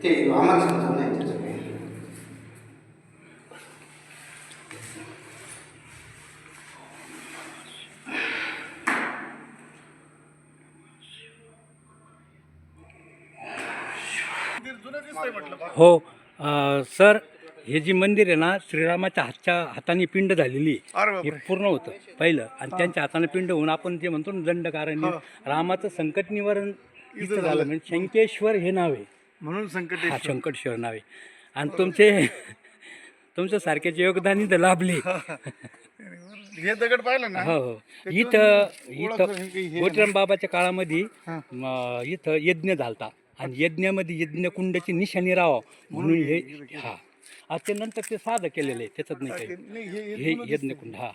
ते आम्हाला समजत नाही त्याचं काही. हो सर, हे जी मंदिर आहे ना, श्रीरामाच्या हाताने पिंड झालेली अरे हे बापरे. पूर्ण होतं पहिलं, आणि त्यांच्या हाताने पिंड होऊन आपण जे म्हणतो ना दंडकारण्य, रामाचं संकट निवारण इथं झालं. म्हणजे शंकेश्वर हे नाव आहे, म्हणून संकट हा शंकटेश्वर नाव आहे. आणि तुमच्या सारख्याचे योगदान इथं लाभले. हे दगड पाहिलं ना. हो हो, इथं गोटराम बाबाच्या काळामध्ये इथं यज्ञ झालता, आणि यज्ञामध्ये यज्ञकुंडाची निशाणी राहावं म्हणून हे हा आता नंतर ते साधं केलेलं आहे, त्याच्यात नाही काही. हे यज्ञकुंड हा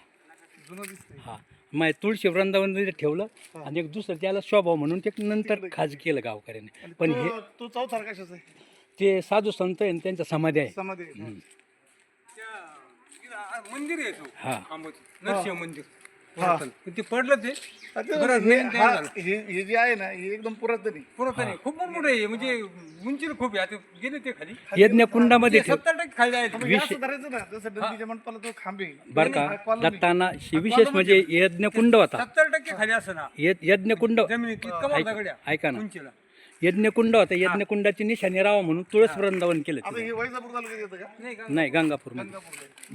हा मग तुळशी वृंदावन ठेवलं, आणि एक दुसरं त्याला शोभा म्हणून ते नंतर खाज केलं गावकऱ्याने. पण हे तो चौथार कशाचा आहे? ते साधू संत आहे, त्यांच्या समाधी आहे. समाधी. मंदिर आहे तो हा नरसिंह मंदिर. हा. ते पडलं ते हे जे आहे ना, हे एकदम पुरातन आहे. पुरातन आहे, खूप मोठं आहे, म्हणजे उंचीला खूप आहे. आता गेले ते खाली यज्ञकुंडामध्ये ठेव 70% खाली जायचं. म्हणजे असं धरायचं ना, जसं डंडीच्या मंडपाला तो खांबे बर का दत्ताना विशेष म्हणजे यज्ञकुंड होता. 70% खाली असं ना, यज्ञकुंड जमिनीत इतका मोठा दगड आहे ऐका ना, उंचीला. यज्ञकुंड होता, यज्ञकुंडाची निशाणी राहावं म्हणून तुळस वृंदावन केलं आता तिथे. हे वैजापूर तालुक्यात येतं का? नाही का नाही, गंगापूरमध्ये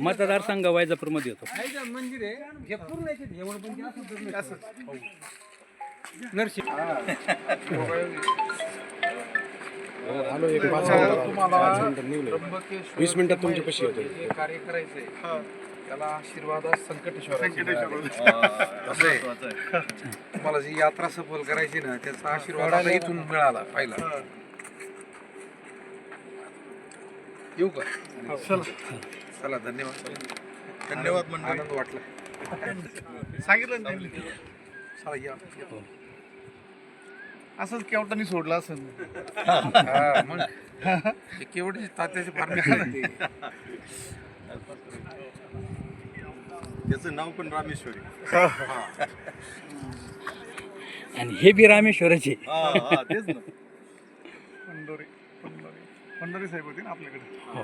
मतदारसंघ वैजापूरमध्ये होतो. आहे जे मंदिर आहे हे पूर्ण याच्यात हे पण ते असं दगड आहे. नरसिंह तुम्हाला 20 मिनिटात तुमच्या कशी होते जे कार्य करायचंय त्याला आशीर्वाद संकटेश्वर. तुम्हाला जी यात्रा सफल करायची ना, त्याचा आशीर्वाद आता इथून मिळाला पहिला. येऊ का? चला, धन्यवाद. धन्यवाद मंडळी. आनंद वाटला. सांगितलं ना त्यांनी. चला या. असंच केवटाने सोडलं असं. हा, मग हे केवढे तात्याचे फार मिळाले. त्याचं नाव पण रामेश्वरी. आणि हे बी रामेश्वराचे. तेच ना. पंढरी साहेब होते ना आपल्याकडे. हो.